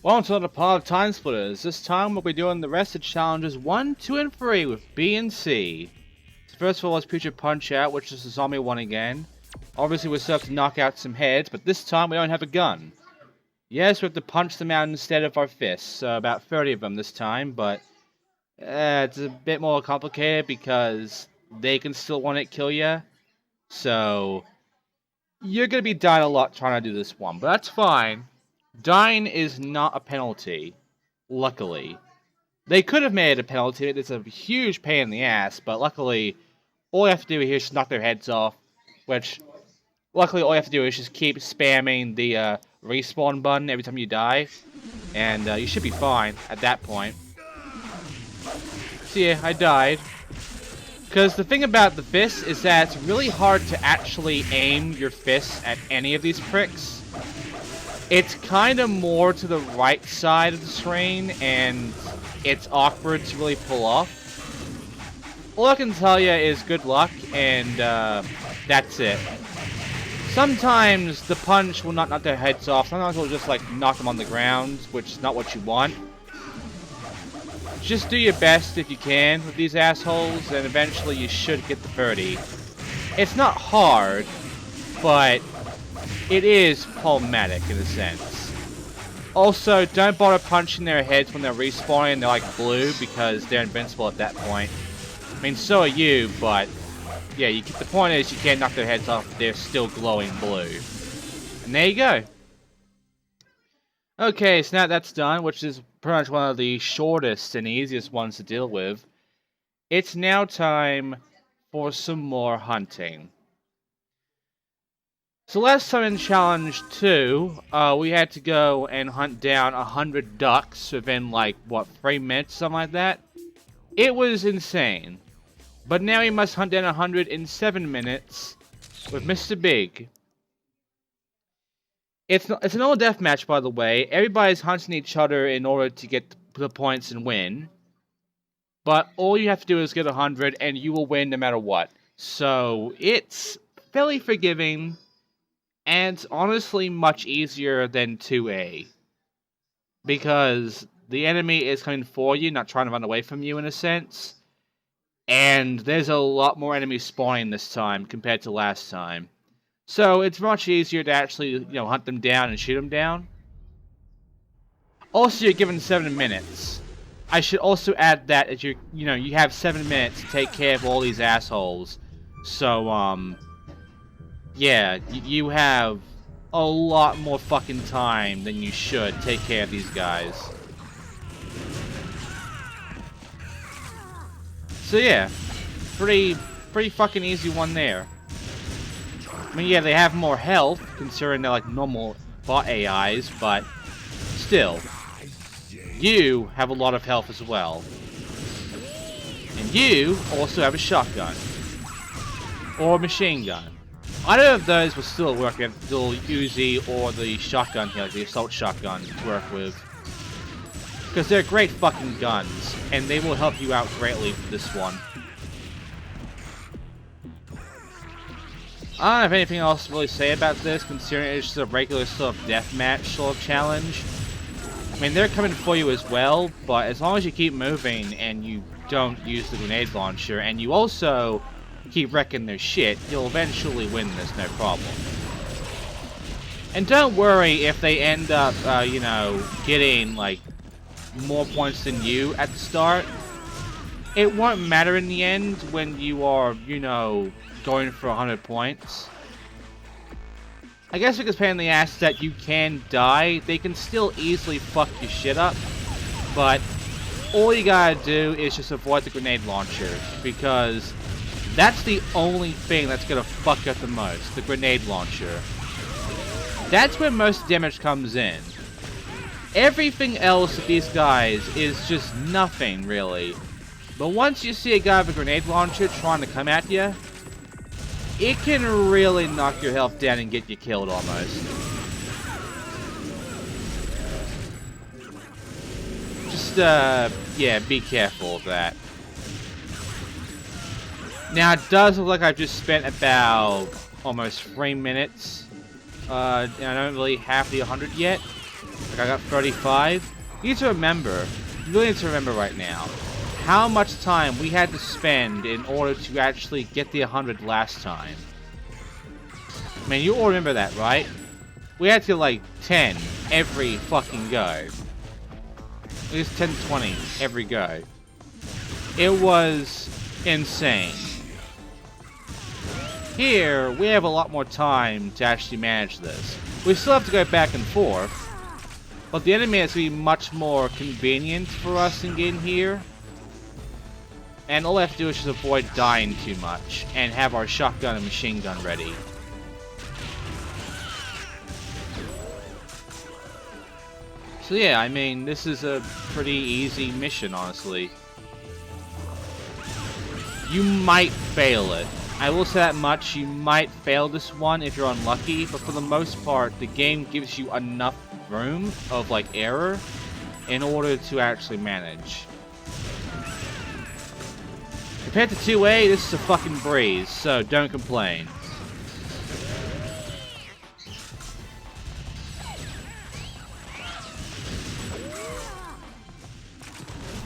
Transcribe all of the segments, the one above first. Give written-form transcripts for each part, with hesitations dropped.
Welcome to another part of TimeSplitters. This time we'll be doing the rest of challenges 1, 2, and 3 with B and C. So first of all, let's Future Punch Out, which is the zombie one again. Obviously we still have to knock out some heads, but this time we don't have a gun. Yes, we have to punch them out instead of our fists, so about 30 of them this time, but it's a bit more complicated because they can still want to kill you. So you're going to be dying a lot trying to do this one, but that's fine. Dying is not a penalty, luckily. They could have made it a penalty, it's a huge pain in the ass, but luckily, all you have to do here is just knock their heads off, which, luckily all you have to do is just keep spamming the respawn button every time you die, and you should be fine at that point. So yeah, I died. Because the thing about the fists is that it's really hard to actually aim your fists at any of these pricks. It's kind of more to the right side of the screen, and it's awkward to really pull off. All I can tell you is good luck, and that's it. Sometimes the punch will not knock their heads off, sometimes it will just like knock them on the ground, which is not what you want. Just do your best if you can with these assholes, and eventually you should get the 30. It's not hard, but it is problematic in a sense. Also, don't bother punching their heads when they're respawning and they're like blue, because they're invincible at that point. I mean, so are you, but yeah, the point is you can't knock their heads off if they're still glowing blue. And there you go. Okay, so now that's done, which is pretty much one of the shortest and easiest ones to deal with. It's now time for some more hunting. So last time in Challenge 2, we had to go and hunt down 100 ducks within, like, what, 3 minutes, something like that? It was insane. But now we must hunt down 100 in 7 minutes with Mr. Big. It's an old deathmatch, by the way. Everybody's hunting each other in order to get the points and win. But all you have to do is get 100 and you will win no matter what. So it's fairly forgiving. And it's honestly much easier than 2A. Because the enemy is coming for you, not trying to run away from you in a sense. And there's a lot more enemies spawning this time compared to last time. So it's much easier to actually, hunt them down and shoot them down. Also, you're given 7 minutes. I should also add that as you have 7 minutes to take care of all these assholes. So, yeah, you have a lot more fucking time than you should take care of these guys. So yeah, pretty fucking easy one there. I mean, yeah, they have more health, considering they're like normal bot AIs, but still, you have a lot of health as well. And you also have a shotgun. Or a machine gun. Either of those will still work with the Uzi or the shotgun here, the assault shotgun to work with. Because they're great fucking guns, and they will help you out greatly for this one. I don't have anything else to really say about this, considering it's just a regular sort of deathmatch sort of challenge. I mean, they're coming for you as well, but as long as you keep moving and you don't use the grenade launcher, and you also keep wrecking their shit, you'll eventually win this, no problem. And don't worry if they end up, getting, like, more points than you at the start. It won't matter in the end when you are, going for 100 points. I guess because pain in the ass that you can die, they can still easily fuck your shit up, but all you gotta do is just avoid the grenade launcher, because that's the only thing that's gonna fuck up the most, the grenade launcher. That's where most damage comes in. Everything else with these guys is just nothing, really. But once you see a guy with a grenade launcher trying to come at you, it can really knock your health down and get you killed almost. Just, yeah, be careful of that. Now, it does look like I've just spent about almost 3 minutes. And I don't really have the 100 yet. like I got 35. You need to remember, you really need to remember right now, how much time we had to spend in order to actually get the 100 last time. I mean, you all remember that, right? We had to like 10 every fucking go. It was 10 to 20 every go. It was insane. Here, we have a lot more time to actually manage this. We still have to go back and forth, but the enemy has to be much more convenient for us in getting here. And all we have to do is just avoid dying too much, and have our shotgun and machine gun ready. So yeah, I mean, this is a pretty easy mission, honestly. You might fail it. I will say that much, you might fail this one if you're unlucky, but for the most part, the game gives you enough room of, like, error in order to actually manage. Compared to 2A, this is a fucking breeze, so don't complain.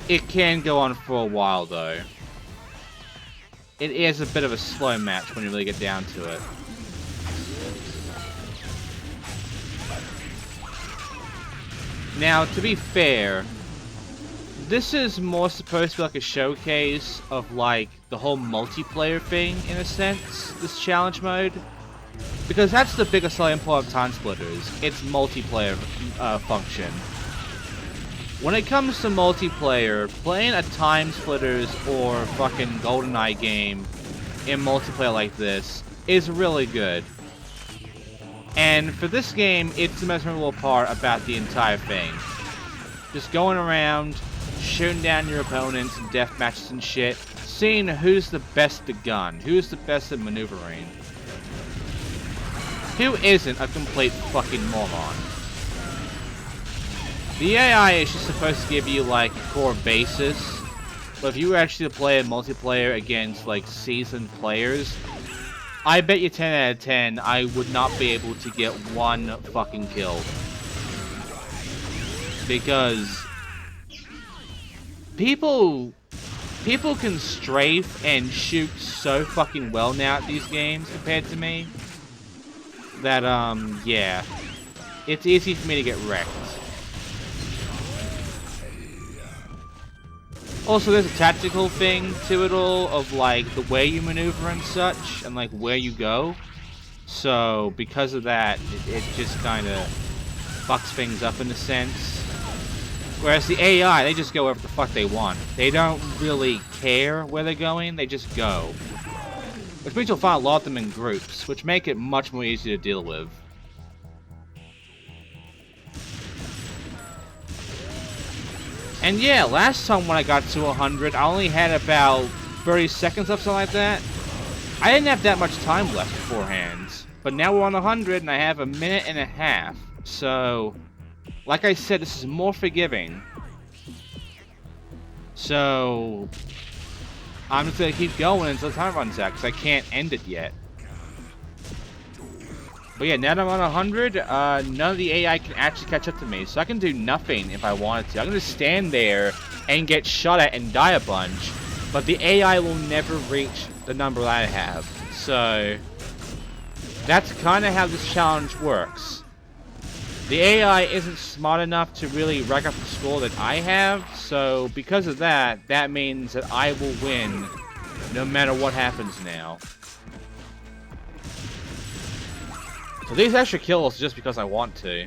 It can go on for a while, though. It is a bit of a slow match when you really get down to it. Now, to be fair, this is more supposed to be like a showcase of like the whole multiplayer thing, in a sense, this challenge mode. Because that's the biggest selling point of TimeSplitters, its multiplayer function. When it comes to multiplayer, playing a TimeSplitters or fucking GoldenEye game in multiplayer like this is really good. And for this game, it's the most memorable part about the entire thing. Just going around, shooting down your opponents in death matches and shit, seeing who's the best at the gun, who's the best at maneuvering. Who isn't a complete fucking moron? The AI is just supposed to give you, like, a core basis, but if you were actually to play a multiplayer against, like, seasoned players, I bet you 10 out of 10 I would not be able to get one fucking kill. Because people can strafe and shoot so fucking well now at these games compared to me, that, yeah, it's easy for me to get wrecked. Also, there's a tactical thing to it all, of like the way you maneuver and such, and like where you go. So, because of that, it just kind of fucks things up in a sense. Whereas the AI, they just go wherever the fuck they want. They don't really care where they're going, they just go. Which means you'll find a lot of them in groups, which make it much more easy to deal with. And yeah, last time when I got to 100, I only had about 30 seconds left, something like that. I didn't have that much time left beforehand. But now we're on 100, and I have a minute and a half. So, like I said, this is more forgiving. So, I'm just gonna keep going until the time runs out, because I can't end it yet. But yeah, now that I'm on 100, none of the AI can actually catch up to me, so I can do nothing if I wanted to. I can just stand there and get shot at and die a bunch, but the AI will never reach the number that I have. So, that's kind of how this challenge works. The AI isn't smart enough to really rack up the score that I have, so because of that, that means that I will win no matter what happens now. So these extra kills just because I want to.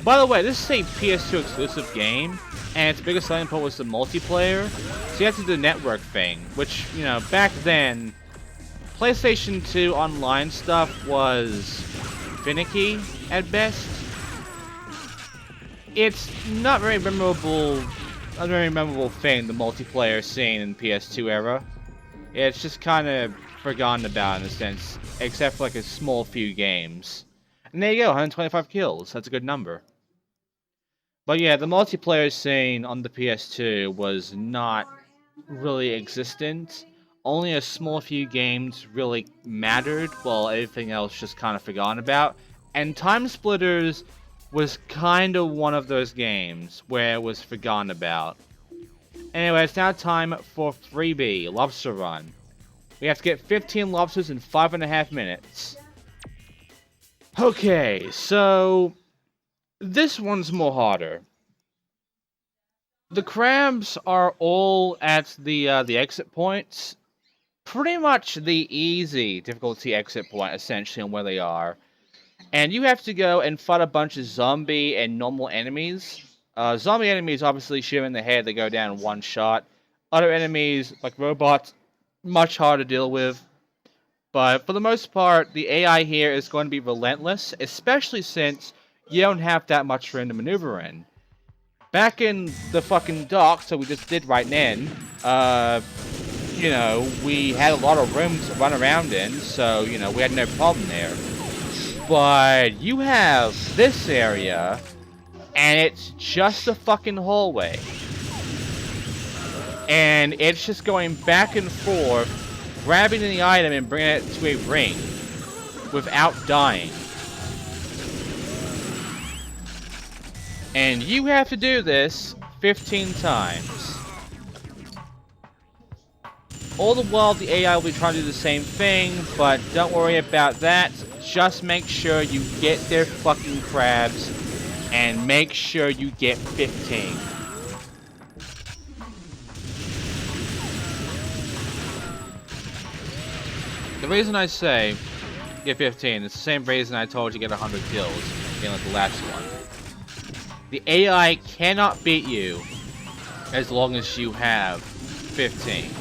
By the way, this is a PS2 exclusive game, and its biggest selling point was the multiplayer. So you have to do the network thing, which, you know, back then, PlayStation 2 online stuff was finicky at best. It's not very memorable. Not a very memorable thing, the multiplayer scene in PS2 era. It's just kind of forgotten about in a sense, except for like a small few games. And there you go, 125 kills. That's a good number. But yeah, the multiplayer scene on the PS2 was not really existent. only a small few games really mattered, while everything else just kind of forgotten about. And TimeSplitters was kind of one of those games where it was forgotten about. Anyway, it's now time for freebie, Lobster Run. We have to get 15 lobsters in 5.5 minutes. Okay, so this one's more harder. The crabs are all at the exit points. Pretty much the easy difficulty exit point, essentially, on where they are. And you have to go and fight a bunch of zombie and normal enemies. Zombie enemies obviously shoot them in the head, they go down in one shot. Other enemies, like robots, much harder to deal with. But for the most part, the AI here is going to be relentless, especially since you don't have that much room to maneuver in. Back in the fucking docks that we just did right then, you know, we had a lot of room to run around in, so, you know, we had no problem there. But you have this area, and it's just a fucking hallway. And it's just going back and forth, grabbing the item and bringing it to a ring without dying. And you have to do this 15 times. All the while, the AI will be trying to do the same thing, but don't worry about that. Just make sure you get their fucking crabs, and make sure you get 15. The reason I say get 15 is the same reason I told you get 100 kills, being like the last one. The AI cannot beat you as long as you have 15.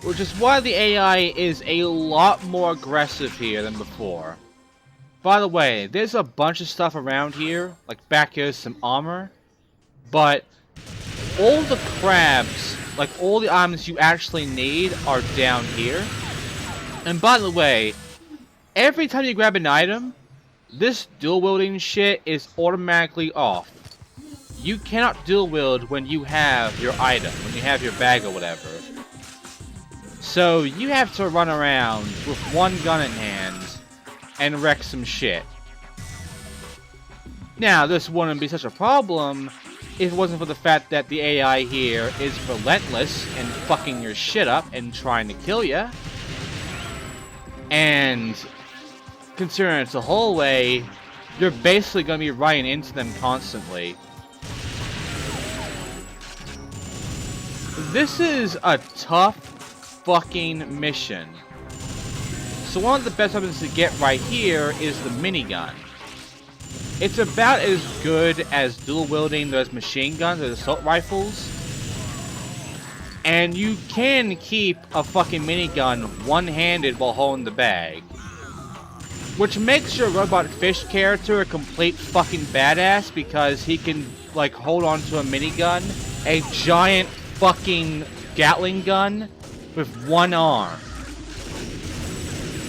Which is why the AI is a lot more aggressive here than before. By the way, there's a bunch of stuff around here, like back here's some armor, but all the crabs, like all the items you actually need, are down here. And by the way, every time you grab an item, this dual wielding shit is automatically off. You cannot dual wield when you have your item, when you have your bag or whatever. So you have to run around with one gun in hand and wreck some shit. Now, this wouldn't be such a problem if it wasn't for the fact that the AI here is relentless and fucking your shit up and trying to kill you. And considering it's a hallway, you're basically going to be running into them constantly. This is a tough fucking mission. So one of the best weapons to get right here is the minigun. It's about as good as dual wielding those machine guns, those assault rifles. And you can keep a fucking minigun one-handed while holding the bag. Which makes your robot fish character a complete fucking badass because he can, like, hold on to a minigun, a giant fucking Gatling gun, with one arm.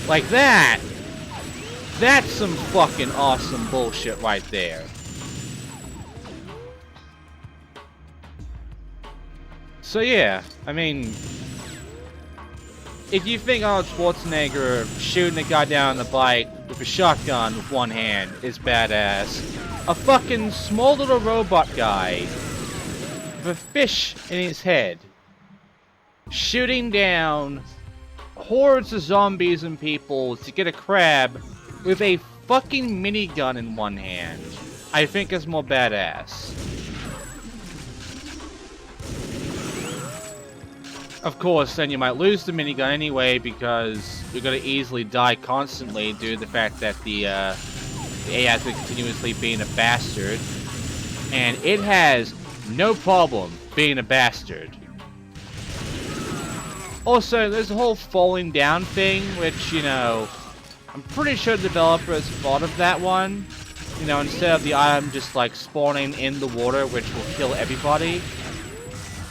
Like that. That's some fucking awesome bullshit right there. So yeah, I mean, if you think Arnold Schwarzenegger shooting a guy down on the bike with a shotgun with one hand is badass, a fucking small little robot guy with a fish in his head shooting down hordes of zombies and people to get a crab with a fucking minigun in one hand, I think is more badass. Of course, then you might lose the minigun anyway because you're going to easily die constantly due to the fact that the AI is continuously being a bastard. And it has no problem being a bastard. Also, there's a whole falling down thing, which, you know, I'm pretty sure the developers thought of that one. You know, instead of the item just, like, spawning in the water, which will kill everybody,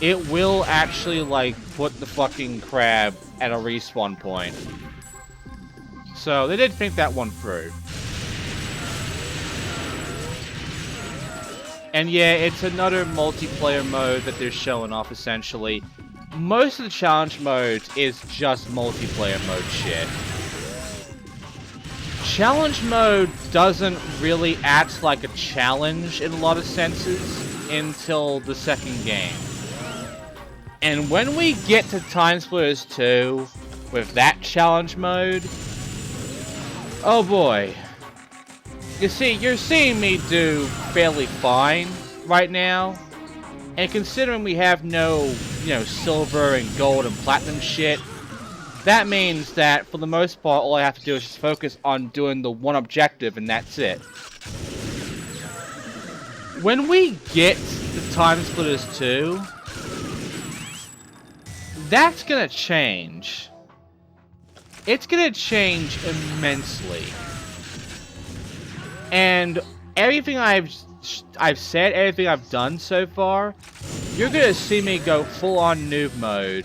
it will actually, like, put the fucking crab at a respawn point. So, they did think that one through. And yeah, it's another multiplayer mode that they're showing off, essentially. most of the challenge modes is just multiplayer mode shit. Challenge mode doesn't really act like a challenge in a lot of senses until the second game. And when we get to TimeSplitters 2 with that challenge mode, oh boy. You see, you're seeing me do fairly fine right now. And considering we have no, silver and gold and platinum shit, that means that, for the most part, all I have to do is just focus on doing the one objective, and that's it. When we get to TimeSplitters 2, that's gonna change. It's gonna change immensely. And everything I've said, everything I've done so far, you're gonna see me go full-on noob mode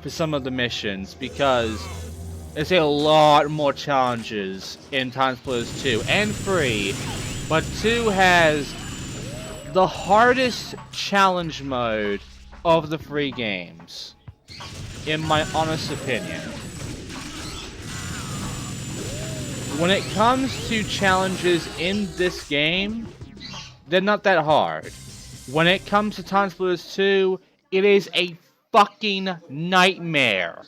for some of the missions, because there's a lot more challenges in TimeSplitters 2 and 3, but 2 has the hardest challenge mode of the 3 games, in my honest opinion. When it comes to challenges in this game, they're not that hard. When it comes to TimeSplitters 2, it is a fucking nightmare.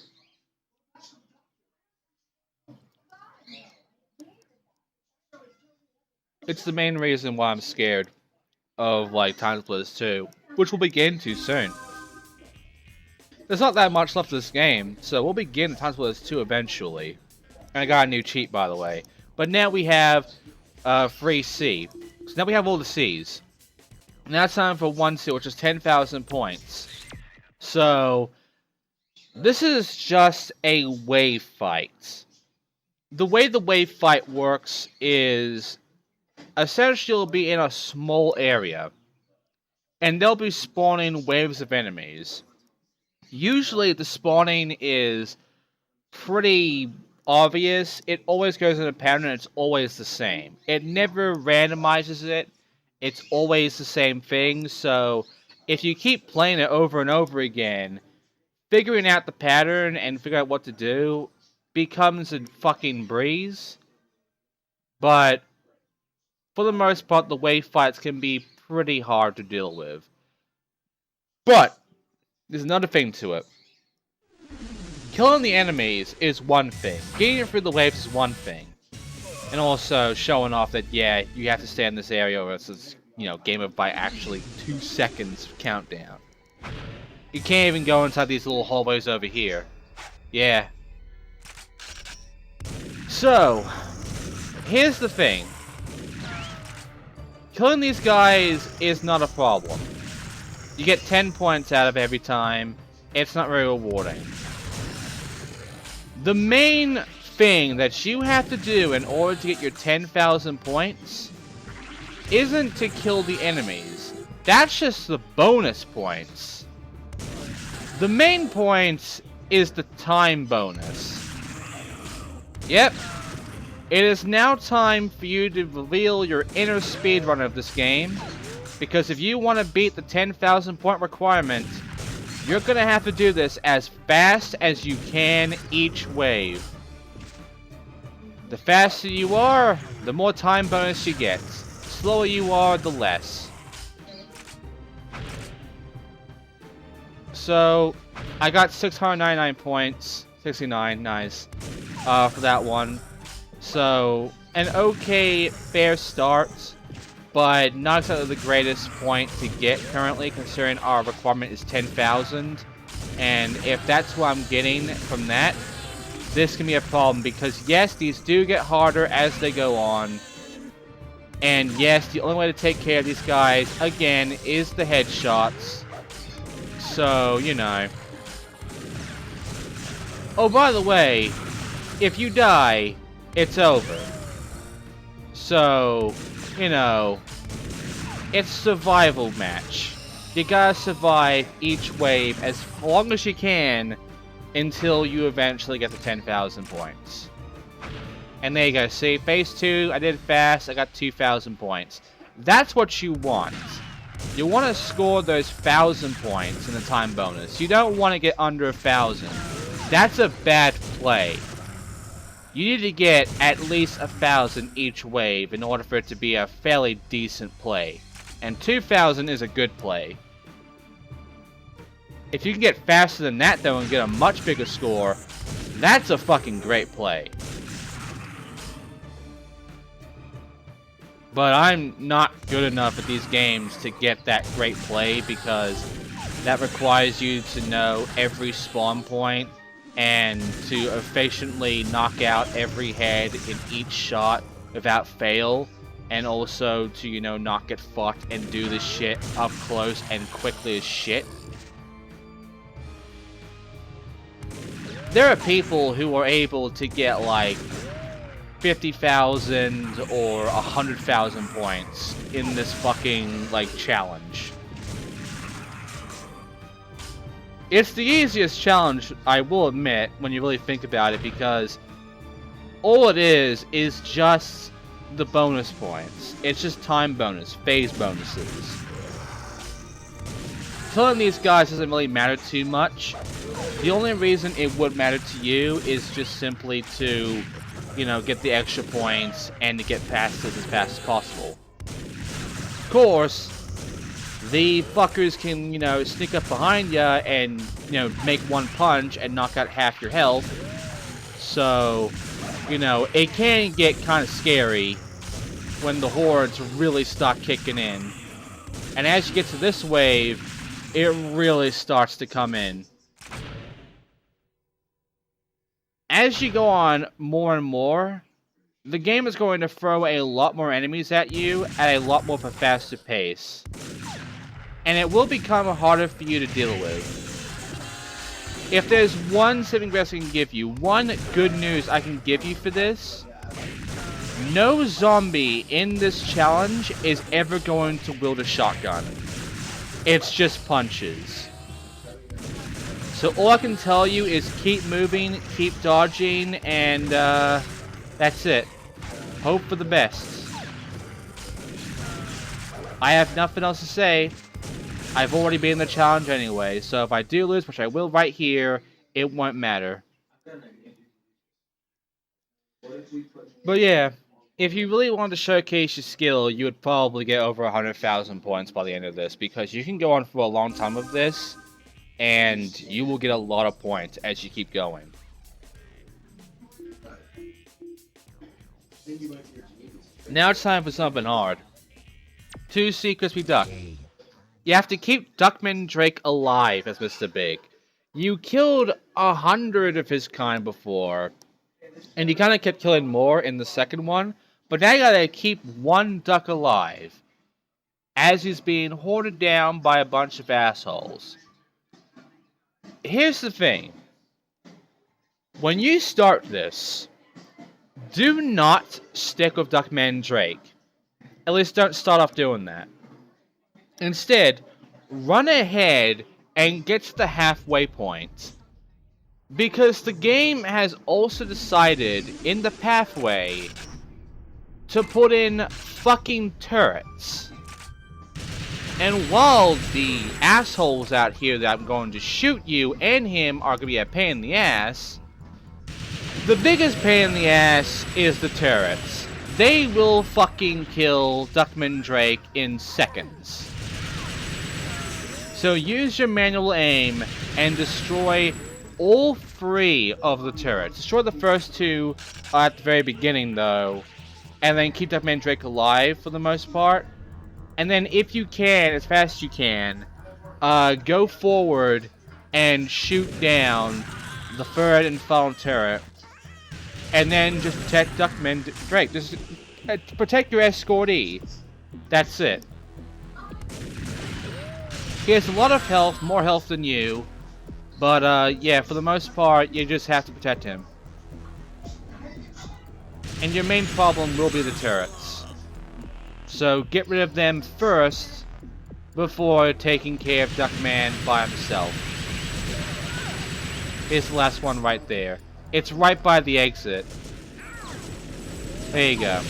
It's the main reason why I'm scared of, TimeSplitters 2, which we'll begin to soon. There's not that much left of this game, so we'll begin TimeSplitters 2 eventually. And I got a new cheat, by the way. But now we have free C. So now we have all the C's. Now it's time for one C, which is 10,000 points. So this is just a wave fight. The way the wave fight works is essentially you'll be in a small area, and they'll be spawning waves of enemies. Usually the spawning is pretty obvious. It always goes in a pattern, and it's always the same. It never randomizes it. It's always the same thing, so if you keep playing it over and over again, figuring out the pattern and figuring out what to do becomes a fucking breeze. But for the most part, the wave fights can be pretty hard to deal with. But there's another thing to it. Killing the enemies is one thing. Getting through the waves is one thing. And also showing off that, yeah, you have to stay in this area or it's, game of by actually 2 seconds countdown. You can't even go inside these little hallways over here. Yeah. So, here's the thing. Killing these guys is not a problem. You get 10 points out of every time. It's not very rewarding. The main thing that you have to do in order to get your 10,000 points isn't to kill the enemies. That's just the bonus points. The main point is the time bonus. Yep. It is now time for you to reveal your inner speedrunner of this game, because if you want to beat the 10,000 point requirement, you're going to have to do this as fast as you can each wave. The faster you are, the more time bonus you get. The slower you are, the less. So, I got 699 points. 69, nice. For that one. So, an okay, fair start, but not exactly the greatest point to get currently, considering our requirement is 10,000. And if that's what I'm getting from that, this can be a problem, because yes, these do get harder as they go on. And yes, the only way to take care of these guys, again, is the headshots. So, Oh, by the way, if you die, it's over. So, it's a survival match. You gotta survive each wave as long as you can until you eventually get the 10,000 points. And there you go. See, phase 2, I did fast, I got 2,000 points. That's what you want. You want to score those 1,000 points in the time bonus. You don't want to get under 1,000. That's a bad play. You need to get at least 1,000 each wave in order for it to be a fairly decent play. And 2,000 is a good play. If you can get faster than that though and get a much bigger score, that's a fucking great play. But I'm not good enough at these games to get that great play because that requires you to know every spawn point and to efficiently knock out every head in each shot without fail, and also to, you know, not get fucked and do this shit up close and quickly as shit. There are people who are able to get like 50,000 or 100,000 points in this fucking, like, challenge. It's the easiest challenge, I will admit, when you really think about it, because all it is just the bonus points. It's just time bonus, phase bonuses. Killing these guys doesn't really matter too much. The only reason it would matter to you is just simply to, you know, get the extra points and to get past this as fast as possible. Of course, the fuckers can, you know, sneak up behind you and, you know, make one punch and knock out half your health. So, you know, it can get kind of scary when the hordes really start kicking in. And as you get to this wave, it really starts to come in. As you go on more and more, the game is going to throw a lot more enemies at you at a lot more of a faster pace. And it will become harder for you to deal with. If there's one saving grace I can give you, one good news I can give you for this, no zombie in this challenge is ever going to wield a shotgun. It's just punches. So all I can tell you is keep moving, keep dodging, and that's it. Hope for the best. I have nothing else to say. I've already been in the challenge anyway, so if I do lose, which I will right here, it won't matter. But yeah, if you really wanted to showcase your skill, you would probably get over 100,000 points by the end of this, because you can go on for a long time with this, and you will get a lot of points as you keep going. Now it's time for something hard. 2 See Crispy Duck. You have to keep Duckman Drake alive as Mr. Big. You killed 100 of his kind before, and you kind of kept killing more in the second one, but now you gotta keep one duck alive as he's being hoarded down by a bunch of assholes. Here's the thing. When you start this, do not stick with Duckman Drake. At least don't start off doing that. Instead, run ahead and get to the halfway point. Because the game has also decided in the pathway to put in fucking turrets. And while the assholes out here that I'm going to shoot you and him are going to be a pain in the ass, the biggest pain in the ass is the turrets. They will fucking kill Duckman Drake in seconds. So use your manual aim and destroy all 3 of the turrets. Destroy the first 2 at the very beginning though, and then keep Duckman Drake alive for the most part. And then if you can, as fast as you can, go forward and shoot down the 3rd and final turret. And then just protect Duckman Drake. Just protect your escortee. That's it. He has a lot of health, more health than you. But yeah, for the most part, you just have to protect him. And your main problem will be the turrets. So get rid of them first before taking care of Duckman by himself. Here's the last one right there. It's right by the exit. There you go.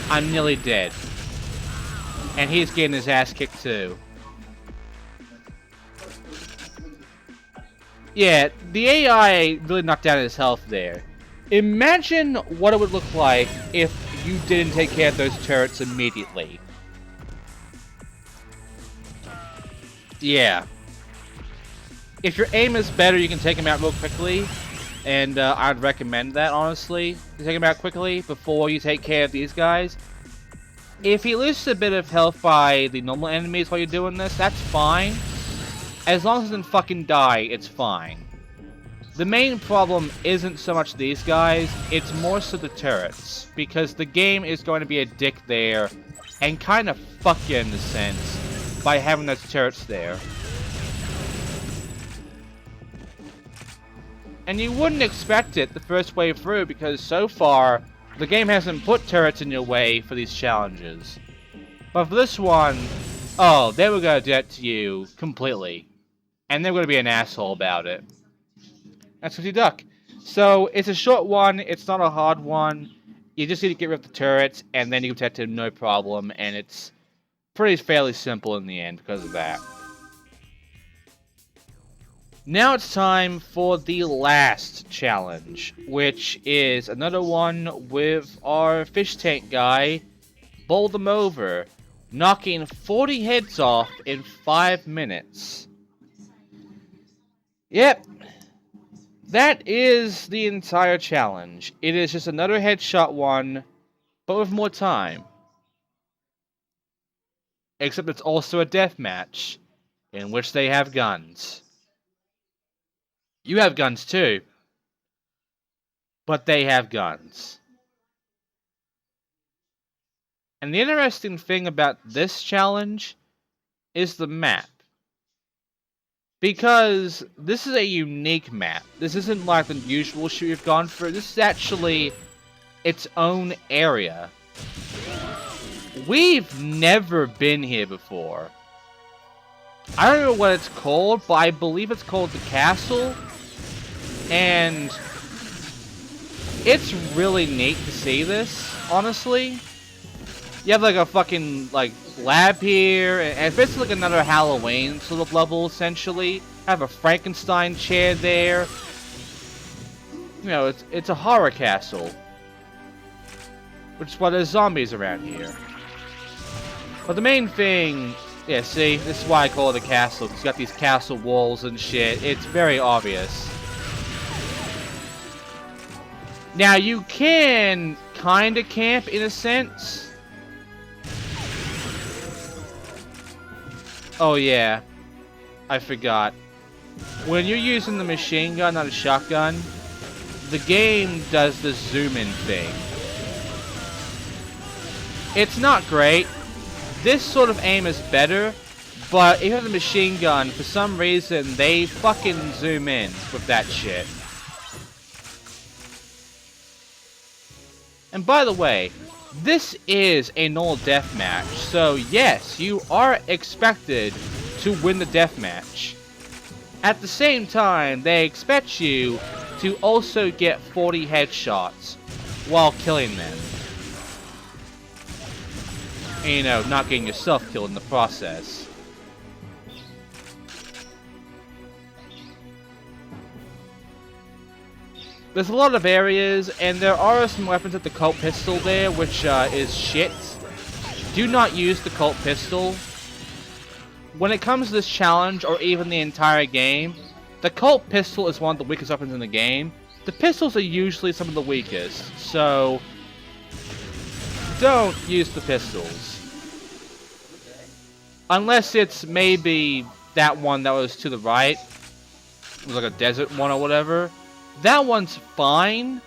I'm nearly dead. And he's getting his ass kicked too. Yeah, the AI really knocked down his health there. Imagine what it would look like if you didn't take care of those turrets immediately. Yeah. If your aim is better, you can take him out real quickly. And I'd recommend that, honestly. To take him out quickly before you take care of these guys. If he loses a bit of health by the normal enemies while you're doing this, that's fine. As long as he doesn't fucking die, it's fine. The main problem isn't so much these guys, it's more so the turrets. Because the game is going to be a dick there, and kind of fuck you in a sense, by having those turrets there. And you wouldn't expect it the first way through, because so far, the game hasn't put turrets in your way for these challenges. But for this one, oh, they were going to do that to you completely. And they're going to be an asshole about it. That's 50 Duck. So, it's a short one, it's not a hard one. You just need to get rid of the turrets, and then you can protect him no problem, and it's fairly simple in the end because of that. Now it's time for the last challenge, which is another one with our fish tank guy, bowl them over, knocking 40 heads off in 5 minutes. Yep, that is the entire challenge. It is just another headshot one, but with more time. Except it's also a deathmatch, in which they have guns. You have guns too, but they have guns. And the interesting thing about this challenge is the map. Because this is a unique map. This isn't like the usual shoot you've gone through. This is actually its own area. We've never been here before. I don't know what it's called, but I believe it's called the castle. And it's really neat to see this, honestly. You have like a fucking like lab here, and it's basically like another Halloween sort of level, essentially. I have a Frankenstein chair there. You know, it's a horror castle. Which is why there's zombies around here. But the main thing, yeah, see, this is why I call it a castle. It's got these castle walls and shit. It's very obvious. Now, you can kind of camp in a sense. Oh, yeah. I forgot. When you're using the machine gun, not a shotgun, the game does the zoom-in thing. It's not great. This sort of aim is better, but if you have the machine gun, for some reason, they fucking zoom in with that shit. And by the way, this is a normal deathmatch, so yes, you are expected to win the deathmatch. At the same time, they expect you to also get 40 headshots while killing them. And, you know, not getting yourself killed in the process. There's a lot of areas, and there are some weapons at the Colt Pistol there, which is shit. Do not use the Colt Pistol. When it comes to this challenge, or even the entire game, the Colt Pistol is one of the weakest weapons in the game. The pistols are usually some of the weakest, so don't use the pistols. Unless it's maybe that one that was to the right. It was like a desert one or whatever. That one's fine.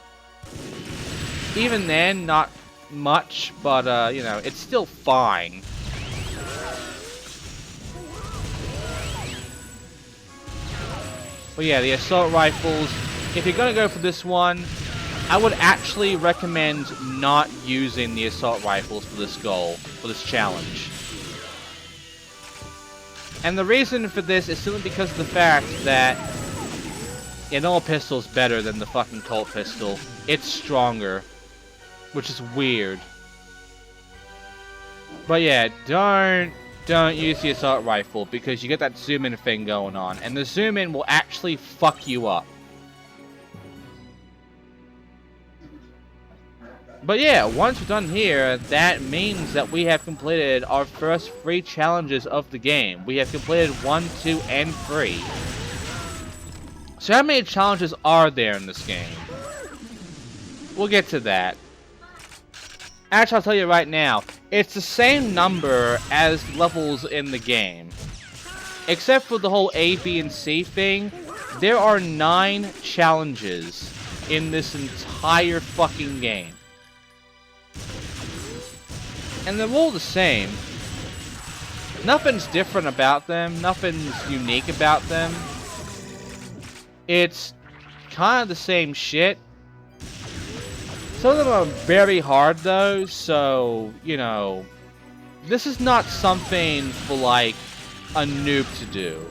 Even then, not much, but, you know, it's still fine. But yeah, the assault rifles, if you're gonna go for this one, I would actually recommend not using the assault rifles for this goal, for this challenge. And the reason for this is simply because of the fact that yeah, normal pistol's better than the fucking Colt Pistol. It's stronger, which is weird. But yeah, don't use the assault rifle because you get that zoom in thing going on, and the zoom in will actually fuck you up. But yeah, once we're done here, that means that we have completed our first 3 challenges of the game. We have completed 1, 2, and 3. So how many challenges are there in this game? We'll get to that. Actually, I'll tell you right now, it's the same number as levels in the game. Except for the whole A, B, and C thing, there are 9 challenges in this entire fucking game. And they're all the same. Nothing's different about them. Nothing's unique about them. It's kind of the same shit. Some of them are very hard though, so, you know, this is not something for like a noob to do.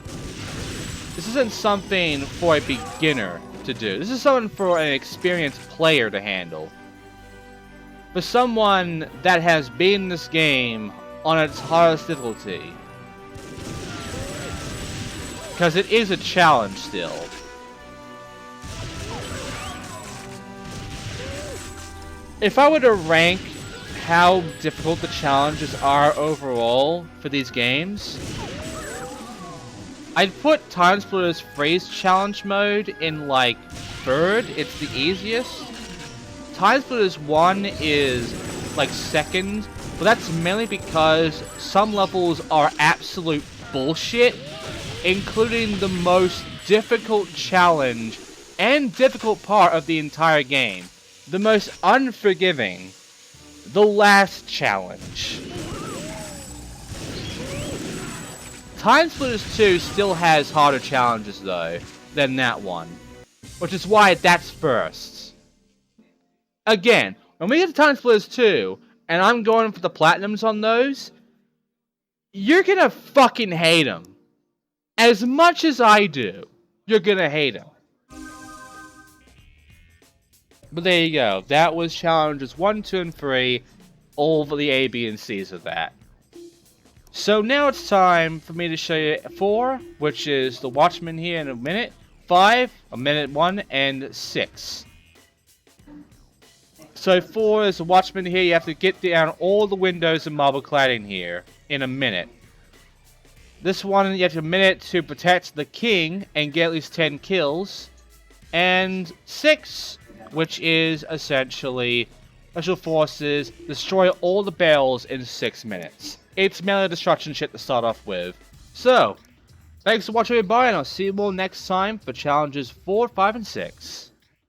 This isn't something for a beginner to do. This is something for an experienced player to handle. For someone that has beaten this game on its hardest difficulty. Because it is a challenge still. If I were to rank how difficult the challenges are overall for these games, I'd put TimeSplitters Freeze Challenge Mode in like 3rd. It's the easiest. TimeSplitters 1 is like 2nd, but that's mainly because some levels are absolute bullshit, including the most difficult challenge and difficult part of the entire game. The most unforgiving. The last challenge. TimeSplitters 2 still has harder challenges though than that one. Which is why that's first. Again, when we get to TimeSplitters 2, and I'm going for the platinums on those, you're gonna fucking hate them. As much as I do, you're gonna hate them. But there you go. That was challenges 1, 2, and 3. All for the A, B, and C's of that. So now it's time for me to show you 4, which is the Watchman here in a minute. 5, a minute 1, and 6. So 4 is the Watchman here. You have to get down all the windows and marble cladding here in a minute. This one, you have a minute to protect the king and get at least 10 kills. And 6, which is essentially special forces, destroy all the barrels in 6 minutes. It's melee destruction shit to start off with. So, thanks for watching everybody, and I'll see you all next time for challenges 4, 5, and 6.